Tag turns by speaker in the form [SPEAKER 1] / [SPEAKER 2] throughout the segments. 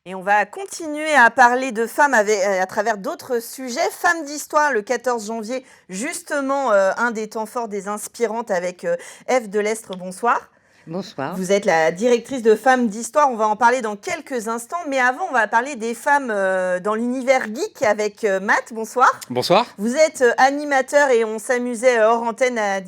[SPEAKER 1] Et on va continuer à parler de femmes à travers d'autres sujets. Femmes d'histoire, le 14 janvier, justement, un des temps forts des inspirantes avec Ève Delestre. Bonsoir.
[SPEAKER 2] Bonsoir.
[SPEAKER 1] Vous êtes la directrice de Femmes d'Histoire, on va en parler dans quelques instants, mais avant on va parler des femmes dans l'univers geek avec Matt, bonsoir.
[SPEAKER 3] Bonsoir.
[SPEAKER 1] Vous êtes animateur et on s'amusait hors antenne à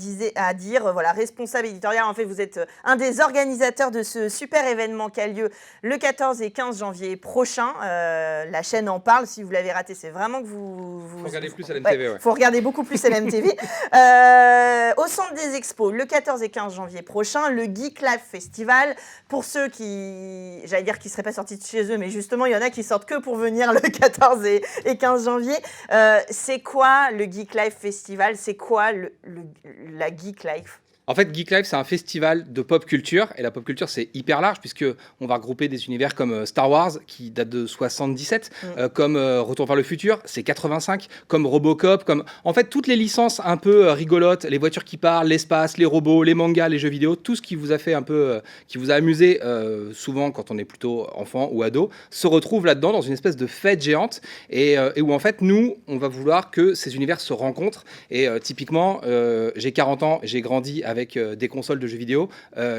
[SPEAKER 1] dire, voilà, responsable éditorial, en fait vous êtes un des organisateurs de ce super événement qui a lieu le 14 et 15 janvier prochain. La chaîne en parle, si vous l'avez raté, c'est vraiment que vous...
[SPEAKER 3] Faut regarder plus LMTV, ouais.
[SPEAKER 1] Faut regarder beaucoup plus LMTV. Au centre des expos, le 14 et 15 janvier prochain, le Geek Life Festival. Pour ceux qui, j'allais dire, qui ne seraient pas sortis de chez eux, mais justement, il y en a qui sortent que pour venir le 14 et 15 janvier. C'est quoi le Geek Life Festival? C'est quoi la Geek Life?
[SPEAKER 3] En fait, Geek Life, c'est un festival de pop culture. Et la pop culture, c'est hyper large, puisqu'on va regrouper des univers comme Star Wars, qui date de 77, comme Retour vers le futur, c'est 85, comme Robocop, comme... En fait, toutes les licences un peu rigolotes, les voitures qui parlent, l'espace, les robots, les mangas, les jeux vidéo, tout ce qui vous a fait un peu... qui vous a amusé, souvent quand on est plutôt enfant ou ado, se retrouve là-dedans, dans une espèce de fête géante, et où en fait, nous, on va vouloir que ces univers se rencontrent. Et typiquement, j'ai 40 ans, j'ai grandi avec des consoles de jeux vidéo.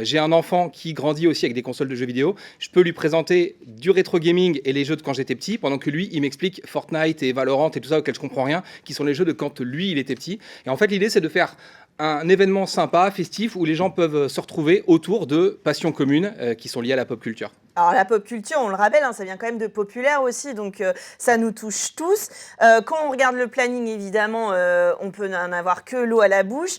[SPEAKER 3] J'ai un enfant qui grandit aussi avec des consoles de jeux vidéo. Je peux lui présenter du rétro gaming et les jeux de quand j'étais petit, pendant que lui, il m'explique Fortnite et Valorant et tout ça auquel je comprends rien, qui sont les jeux de quand lui, il était petit. Et en fait, l'idée, c'est de faire un événement sympa, festif, où les gens peuvent se retrouver autour de passions communes qui sont liées à la pop culture.
[SPEAKER 1] Alors la pop culture, on le rappelle, ça vient quand même de populaire aussi, donc ça nous touche tous. Quand on regarde le planning, évidemment, on peut n'en avoir que l'eau à la bouche.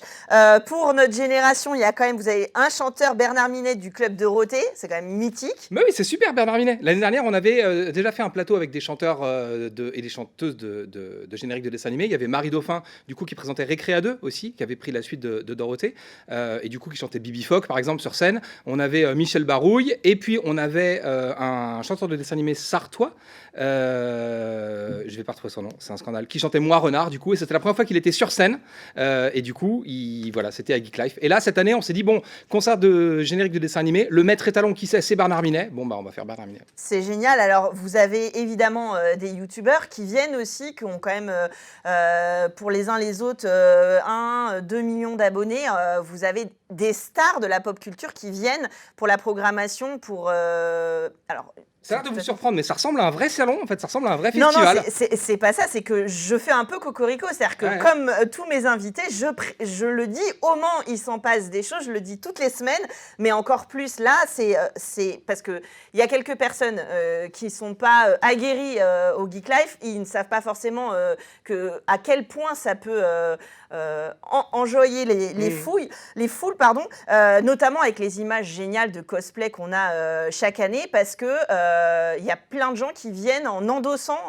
[SPEAKER 1] Pour notre génération, il y a quand même, vous avez un chanteur, Bernard Minet, du Club Dorothée, c'est quand même mythique.
[SPEAKER 3] Mais oui, c'est super, Bernard Minet. L'année dernière, on avait déjà fait un plateau avec des chanteurs et des chanteuses de génériques de dessins animés. Il y avait Marie Dauphin, du coup, qui présentait Récréa 2 aussi, qui avait pris la suite de Dorothée, et du coup, qui chantait Bibi Phoque, par exemple, sur scène. On avait Michel Barouille, et puis on avait un chanteur de dessin animé sartois, je vais pas retrouver son nom, c'est un scandale, qui chantait Moi Renard, du coup, et c'était la première fois qu'il était sur scène, et du coup, voilà, c'était à Geek Life. Et là, cette année, on s'est dit, bon, concert de générique de dessin animé, le maître étalon, qui c'est Bernard Minet. Bon, bah, on va faire Bernard Minet.
[SPEAKER 1] C'est génial. Alors, vous avez évidemment des youtubeurs qui viennent aussi, qui ont quand même, pour les uns les autres, 2 millions d'abonnés. Vous avez des stars de la pop culture qui viennent pour la programmation, pour... alors,
[SPEAKER 3] ça a l'air de vous surprendre, mais ça ressemble à un vrai salon, en fait, ça ressemble à un vrai festival.
[SPEAKER 1] Non, c'est pas ça, c'est que je fais un peu cocorico, c'est-à-dire que comme tous mes invités, je le dis, au Mans, il s'en passe des choses, je le dis toutes les semaines, mais encore plus là, c'est parce qu'il y a quelques personnes qui ne sont pas aguerries au Geek Life, ils ne savent pas forcément à quel point ça peut enjoyer les foules, notamment avec les images géniales de cosplay qu'on a chaque année, parce que il y a plein de gens qui viennent en endossant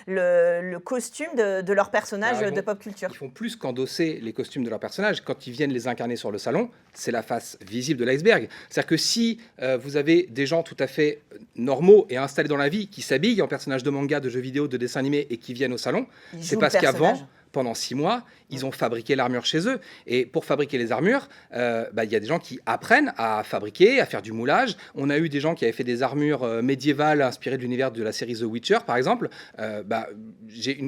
[SPEAKER 1] le costume de leur personnage de pop culture.
[SPEAKER 3] Ils font plus qu'endosser les costumes de leurs personnages. Quand ils viennent les incarner sur le salon, c'est la face visible de l'iceberg. C'est-à-dire que si vous avez des gens tout à fait normaux et installés dans la vie qui s'habillent en personnages de manga, de jeux vidéo, de dessins animés et qui viennent au salon, c'est parce qu'avant, pendant 6 mois, ils ont fabriqué l'armure chez eux. Et pour fabriquer les armures, y a des gens qui apprennent à fabriquer, à faire du moulage. On a eu des gens qui avaient fait des armures médiévales inspirées de l'univers de la série The Witcher, par exemple. J'ai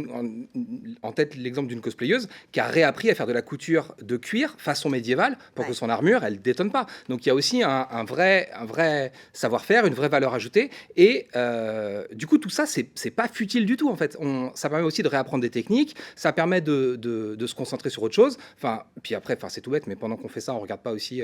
[SPEAKER 3] en tête l'exemple d'une cosplayeuse qui a réappris à faire de la couture de cuir façon médiévale pour que son armure, elle ne détonne pas. Donc il y a aussi un vrai savoir-faire, une vraie valeur ajoutée. Et du coup, tout ça, c'est pas futile du tout, en fait. Ça permet aussi de réapprendre des techniques, ça permet de se concentrer sur autre chose. Puis après, c'est tout bête, mais pendant qu'on fait ça, on regarde pas aussi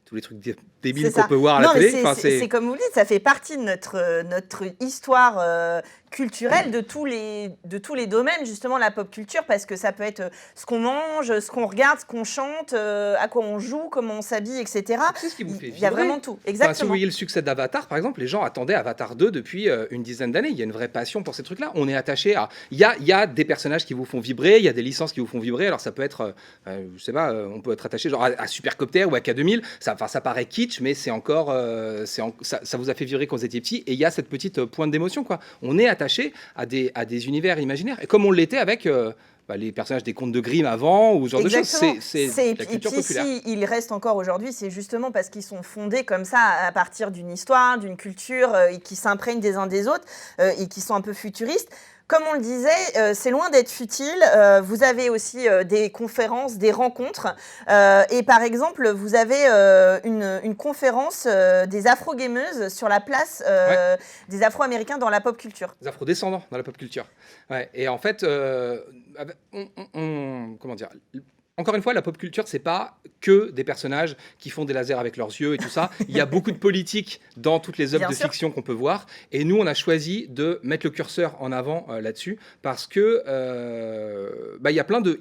[SPEAKER 3] tous les trucs débiles qu'on peut voir à la télé.
[SPEAKER 1] C'est comme vous le dites, ça fait partie de notre histoire culturelle de tous les domaines, justement, la pop culture, parce que ça peut être ce qu'on mange, ce qu'on regarde, ce qu'on chante, à quoi on joue, comment on s'habille, etc.
[SPEAKER 3] C'est ce qui vous fait vibrer.
[SPEAKER 1] Il y a vraiment tout, exactement.
[SPEAKER 3] Si vous voyez le succès d'Avatar, par exemple, les gens attendaient Avatar 2 depuis une dizaine d'années. Il y a une vraie passion pour ces trucs-là. On est attaché à... Il y a des personnages qui vous font vibrer, il y a des licences qui vous font vibrer. Alors ça peut être, je sais pas, on peut être attaché genre à Supercopter ou à K2000. Ça paraît kitsch, mais c'est encore... ça vous a fait vibrer quand vous étiez petit. Et il y a cette petite pointe d'émotion, quoi. On est attaché à des univers imaginaires. Et comme on l'était avec les personnages des contes de Grimm avant, ou ce genre
[SPEAKER 1] Exactement.
[SPEAKER 3] de choses. C'est la
[SPEAKER 1] Et
[SPEAKER 3] culture
[SPEAKER 1] puis
[SPEAKER 3] populaire.
[SPEAKER 1] si ils restent encore aujourd'hui, c'est justement parce qu'ils sont fondés comme ça à partir d'une histoire, d'une culture, et qui s'imprègnent des uns des autres, et qui sont un peu futuristes. Comme on le disait, c'est loin d'être futile. Vous avez aussi des conférences, des rencontres. Et par exemple, vous avez une conférence des afro-gameuses sur la place
[SPEAKER 3] Ouais.
[SPEAKER 1] des afro-américains dans la pop culture.
[SPEAKER 3] Des afro-descendants dans la pop culture. Ouais. Et en fait, comment dire, encore une fois, la pop culture, c'est pas que des personnages qui font des lasers avec leurs yeux et tout ça. Il y a beaucoup de politique dans toutes les œuvres
[SPEAKER 1] Bien
[SPEAKER 3] de
[SPEAKER 1] sûr.
[SPEAKER 3] fiction qu'on peut voir. Et nous, on a choisi de mettre le curseur en avant là-dessus parce que il y a plein de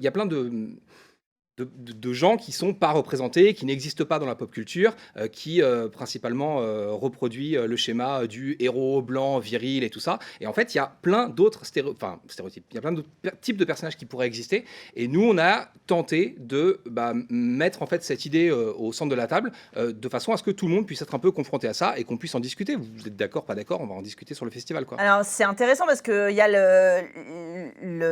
[SPEAKER 3] gens qui sont pas représentés, qui n'existent pas dans la pop culture, qui principalement reproduit le schéma du héros blanc, viril et tout ça. Et en fait, il y a plein d'autres stéréotypes. Il y a plein d'autres types de personnages qui pourraient exister. Et nous, on a tenté de mettre en fait cette idée au centre de la table, de façon à ce que tout le monde puisse être un peu confronté à ça et qu'on puisse en discuter. Vous êtes d'accord, pas d'accord? On va en discuter sur le festival, quoi.
[SPEAKER 1] Alors, c'est intéressant parce qu'il y a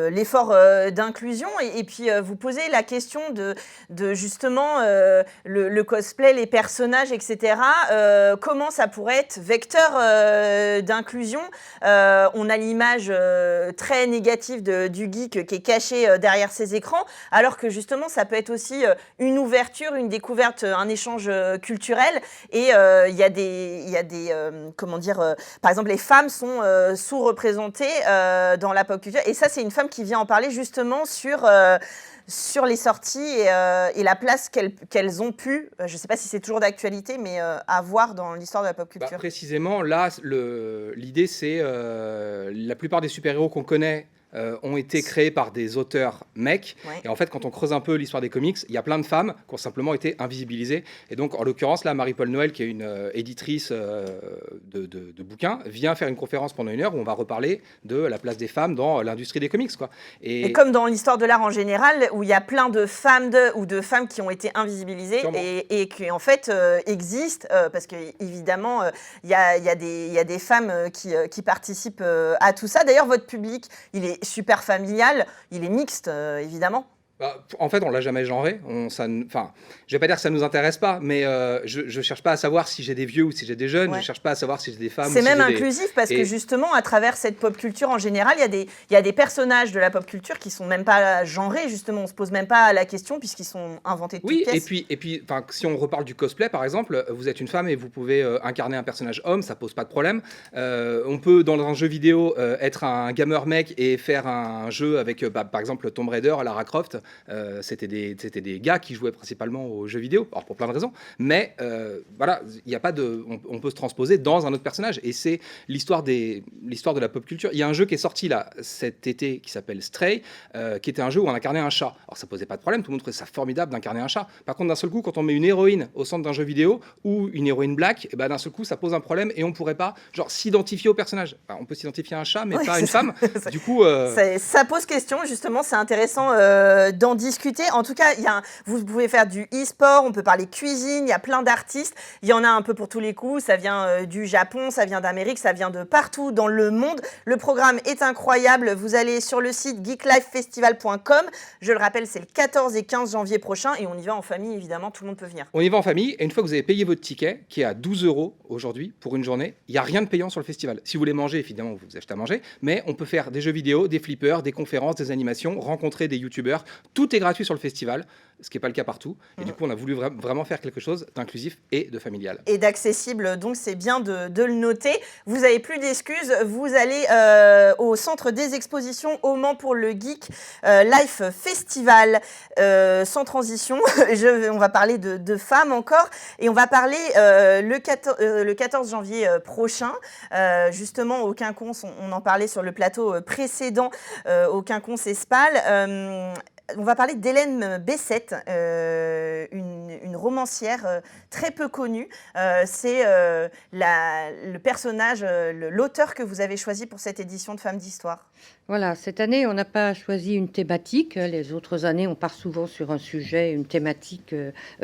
[SPEAKER 1] l'effort d'inclusion et puis vous posez la question de justement le cosplay, les personnages, etc. Comment ça pourrait être vecteur d'inclusion? On a l'image très négative du geek qui est caché derrière ses écrans, alors que justement, ça peut être aussi une ouverture, une découverte, un échange culturel. Et il y a des comment dire, par exemple, les femmes sont sous-représentées dans la pop culture. Et ça, c'est une femme qui vient en parler justement sur les sorties et la place qu'elles ont pu, je ne sais pas si c'est toujours d'actualité, mais avoir dans l'histoire de la pop culture.
[SPEAKER 3] Précisément, là, l'idée, c'est la plupart des super-héros qu'on connaît ont été créés par des auteurs mecs.
[SPEAKER 1] Ouais.
[SPEAKER 3] Et en fait, quand on creuse un peu l'histoire des comics, il y a plein de femmes qui ont simplement été invisibilisées. Et donc, en l'occurrence, là, Marie-Paul Noël, qui est une éditrice de bouquins, vient faire une conférence pendant 1 heure où on va reparler de la place des femmes dans l'industrie des comics, quoi.
[SPEAKER 1] Et comme dans l'histoire de l'art en général, où il y a plein de femmes ou de femmes qui ont été invisibilisées et qui en fait existent, parce qu'évidemment, il y a des femmes qui participent à tout ça. D'ailleurs, votre public, il est super familial, il est mixte, évidemment.
[SPEAKER 3] En fait, on l'a jamais genré. Je vais pas dire que ça nous intéresse pas, mais je cherche pas à savoir si j'ai des vieux ou si j'ai des jeunes.
[SPEAKER 1] Ouais.
[SPEAKER 3] Je cherche pas à savoir si j'ai des femmes.
[SPEAKER 1] C'est
[SPEAKER 3] ou
[SPEAKER 1] même
[SPEAKER 3] si j'ai
[SPEAKER 1] inclusif parce que justement, à travers cette pop culture en général, il y a des personnages de la pop culture qui sont même pas genrés. Justement, on se pose même pas la question puisqu'ils sont inventés de toutes pièces.
[SPEAKER 3] et puis, si on reparle du cosplay, par exemple, vous êtes une femme et vous pouvez incarner un personnage homme, ça pose pas de problème. On peut dans un jeu vidéo être un gamer mec et faire un jeu avec, par exemple, Tomb Raider, Lara Croft. C'était des gars qui jouaient principalement aux jeux vidéo, alors pour plein de raisons, mais voilà, il y a pas on peut se transposer dans un autre personnage, et c'est l'histoire de la pop culture. Il y a un jeu qui est sorti là cet été qui s'appelle Stray, qui était un jeu où on incarnait un chat. Alors ça posait pas de problème, tout le monde trouvait ça formidable d'incarner un chat. Par contre, d'un seul coup, quand on met une héroïne au centre d'un jeu vidéo ou une héroïne black, et d'un seul coup, ça pose un problème et on pourrait pas s'identifier au personnage. Enfin, on peut s'identifier à un chat, mais pas à une femme. Du coup,
[SPEAKER 1] ça pose question, justement, c'est intéressant d'en discuter. En tout cas, vous pouvez faire du e-sport, on peut parler cuisine, il y a plein d'artistes. Il y en a un peu pour tous les coups. Ça vient du Japon, ça vient d'Amérique, ça vient de partout dans le monde. Le programme est incroyable. Vous allez sur le site geeklifefestival.com. Je le rappelle, c'est le 14 et 15 janvier prochain et on y va en famille, évidemment, tout le monde peut venir.
[SPEAKER 3] On y va en famille et une fois que vous avez payé votre ticket, qui est à 12 € aujourd'hui pour une journée, il n'y a rien de payant sur le festival. Si vous voulez manger, évidemment, vous achetez à manger, mais on peut faire des jeux vidéo, des flippers, des conférences, des animations, rencontrer des youtubeurs. Tout est gratuit sur le festival, ce qui n'est pas le cas partout. Et du coup, on a voulu vraiment faire quelque chose d'inclusif et de familial.
[SPEAKER 1] Et d'accessible, donc c'est bien de le noter. Vous n'avez plus d'excuses, vous allez au centre des expositions au Mans pour le Geek Life Festival. Sans transition, on va parler de femmes encore, et on va parler le 14 janvier prochain, justement au Quinconce, on en parlait sur le plateau précédent, au Quinconce Espal. On va parler d'Hélène Bessette, une une romancière très peu connue. C'est le personnage, l'auteur que vous avez choisi pour cette édition de Femmes d'Histoire.
[SPEAKER 2] Voilà, cette année, on n'a pas choisi une thématique. Les autres années, on part souvent sur un sujet, une thématique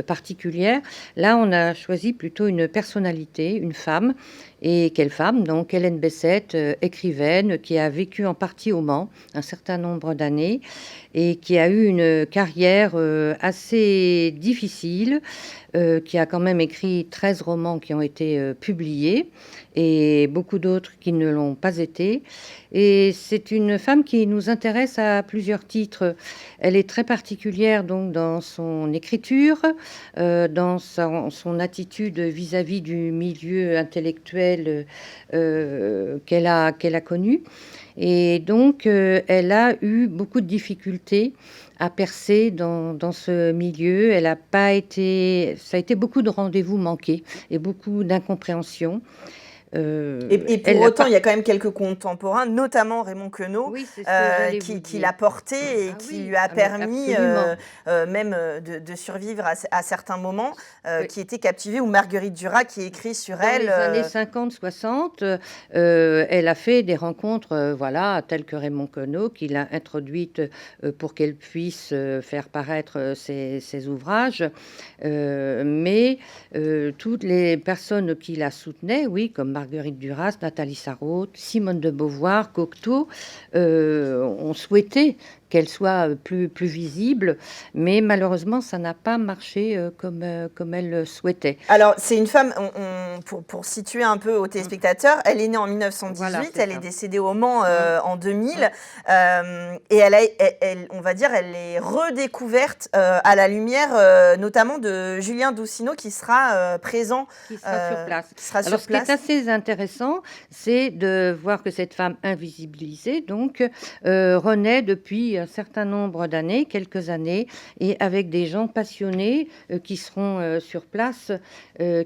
[SPEAKER 2] particulière. Là, on a choisi plutôt une personnalité, une femme. Et quelle femme? Donc, Hélène Bessette, écrivaine, qui a vécu en partie au Mans un certain nombre d'années et qui a eu une carrière assez difficile, qui a quand même écrit 13 romans qui ont été publiés et beaucoup d'autres qui ne l'ont pas été. Et c'est une femme qui nous intéresse à plusieurs titres. Elle est très particulière donc dans son écriture, dans son attitude vis-à-vis du milieu intellectuel qu'elle a connu. Et donc, elle a eu beaucoup de difficultés à percer dans ce milieu. Elle a pas été, ça a été beaucoup de rendez-vous manqués et beaucoup d'incompréhension.
[SPEAKER 1] Et pour autant, il y a quand même quelques contemporains, notamment Raymond Queneau,
[SPEAKER 2] oui,
[SPEAKER 1] qui l'a porté et qui lui a permis même de survivre à certains moments, qui était captivée, ou Marguerite Duras qui écrit sur elle.
[SPEAKER 2] Dans les années 50-60, elle a fait des rencontres voilà, telles que Raymond Queneau, qui l'a introduite pour qu'elle puisse faire paraître ses ouvrages. Mais toutes les personnes qui la soutenaient, oui, comme Marguerite Duras, Nathalie Sarraute, Simone de Beauvoir, Cocteau, ont souhaité qu'elle soit plus visible, mais malheureusement, ça n'a pas marché comme elle le souhaitait.
[SPEAKER 1] Alors, c'est une femme, pour situer un peu aux téléspectateurs, elle est née en 1918, voilà, elle est décédée au Mans en 2000, et on va dire, elle est redécouverte à la lumière, notamment de Julien Doucineau, qui sera présent.
[SPEAKER 2] Qui sera sur place. Alors, ce qui est assez intéressant, c'est de voir que cette femme invisibilisée, donc, renaît depuis un certain nombre d'années, quelques années, et avec des gens passionnés qui seront sur place,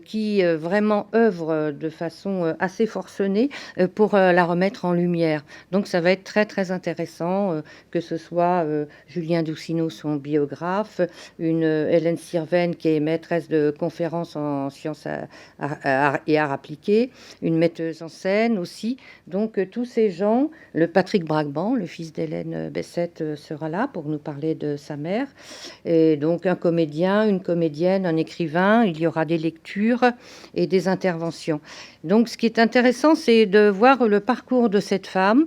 [SPEAKER 2] qui vraiment œuvrent de façon assez forcenée pour la remettre en lumière. Donc ça va être très très intéressant, que ce soit Julien Doucineau, son biographe, une Hélène Sirven qui est maîtresse de conférences en sciences et arts appliqués, une metteuse en scène aussi. Donc tous ces gens, le Patrick Bragban, le fils d'Hélène Bessette, sera là pour nous parler de sa mère. Et donc un comédien, une comédienne, un écrivain, il y aura des lectures et des interventions. Donc ce qui est intéressant, c'est de voir le parcours de cette femme.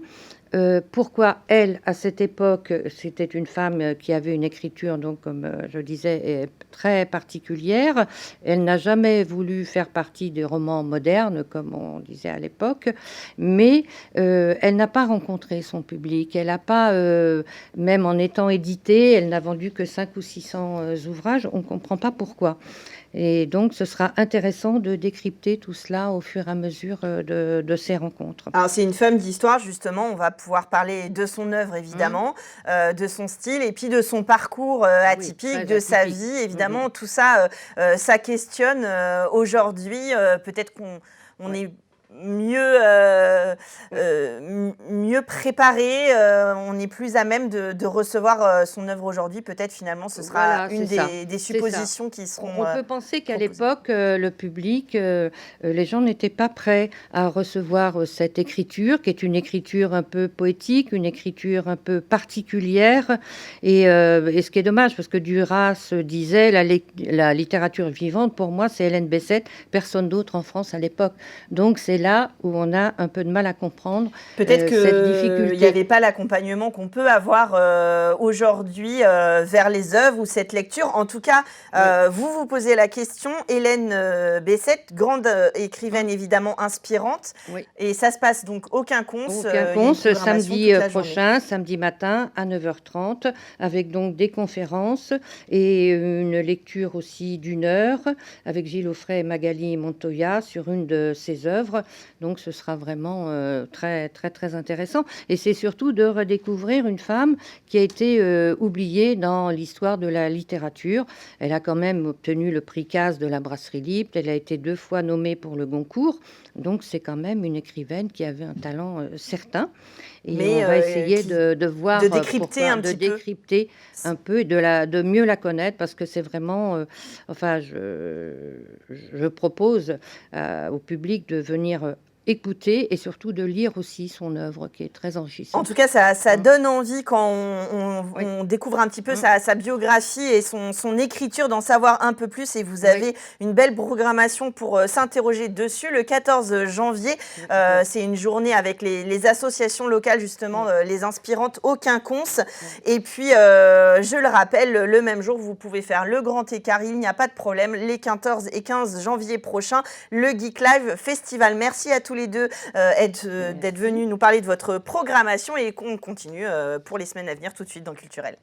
[SPEAKER 2] Pourquoi elle, à cette époque, c'était une femme qui avait une écriture, donc comme je disais, très particulière. Elle n'a jamais voulu faire partie des romans modernes, comme on disait à l'époque, mais elle n'a pas rencontré son public. Elle n'a pas, même en étant éditée, elle n'a vendu que 500 ou 600 ouvrages. On ne comprend pas pourquoi. Et donc, ce sera intéressant de décrypter tout cela au fur et à mesure de ces rencontres.
[SPEAKER 1] Alors, c'est une femme d'histoire, justement. On va pouvoir parler de son œuvre, évidemment, de son style, et puis de son parcours atypique, de sa vie, évidemment. Tout ça, ça questionne aujourd'hui. Peut-être qu'on est mieux préparé, on est plus à même de recevoir son œuvre aujourd'hui. Peut-être finalement ce sera une des suppositions qui seront
[SPEAKER 2] on peut penser qu'à l'époque le public, les gens n'étaient pas prêts à recevoir cette écriture qui est une écriture un peu poétique, une écriture un peu particulière et ce qui est dommage parce que Duras disait la littérature vivante pour moi c'est Hélène Bessette, personne d'autre en France à l'époque. Donc c'est là où on a un peu de mal à comprendre
[SPEAKER 1] peut-être qu'il n'y avait pas l'accompagnement qu'on peut avoir aujourd'hui vers les œuvres ou cette lecture. En tout cas, vous posez la question. Hélène Bessette, grande écrivaine évidemment inspirante. Oui. Et ça se passe donc au Quinconce.
[SPEAKER 2] Au Quinconce, samedi prochain, samedi matin à 9h30, avec donc des conférences et une lecture aussi d'1 heure avec Gilles Offray et Magali Montoya sur une de ses œuvres. Donc ce sera vraiment très, très, très intéressant. Et c'est surtout de redécouvrir une femme qui a été oubliée dans l'histoire de la littérature. Elle a quand même obtenu le prix Casse de la Brasserie Libre. Elle a été 2 fois nommée pour le Goncourt. Donc c'est quand même une écrivaine qui avait un talent certain. Et on va essayer de voir,
[SPEAKER 1] de décrypter
[SPEAKER 2] décrypter un peu et de mieux la connaître, parce que c'est vraiment, enfin, je propose au public de venir écouter et surtout de lire aussi son œuvre qui est très enrichissante.
[SPEAKER 1] En tout cas, ça donne envie quand on découvre un petit peu sa biographie et son écriture, d'en savoir un peu plus. Et vous avez une belle programmation pour s'interroger dessus. Le 14 janvier, c'est une journée avec les associations locales, justement, les inspirantes au Quinconce. Et puis, je le rappelle, le même jour, vous pouvez faire le grand écart. Il n'y a pas de problème. Les 14 et 15 janvier prochains, le Geek Live Festival. Merci à tous les deux d'être venus nous parler de votre programmation, et qu'on continue pour les semaines à venir tout de suite dans Culturel.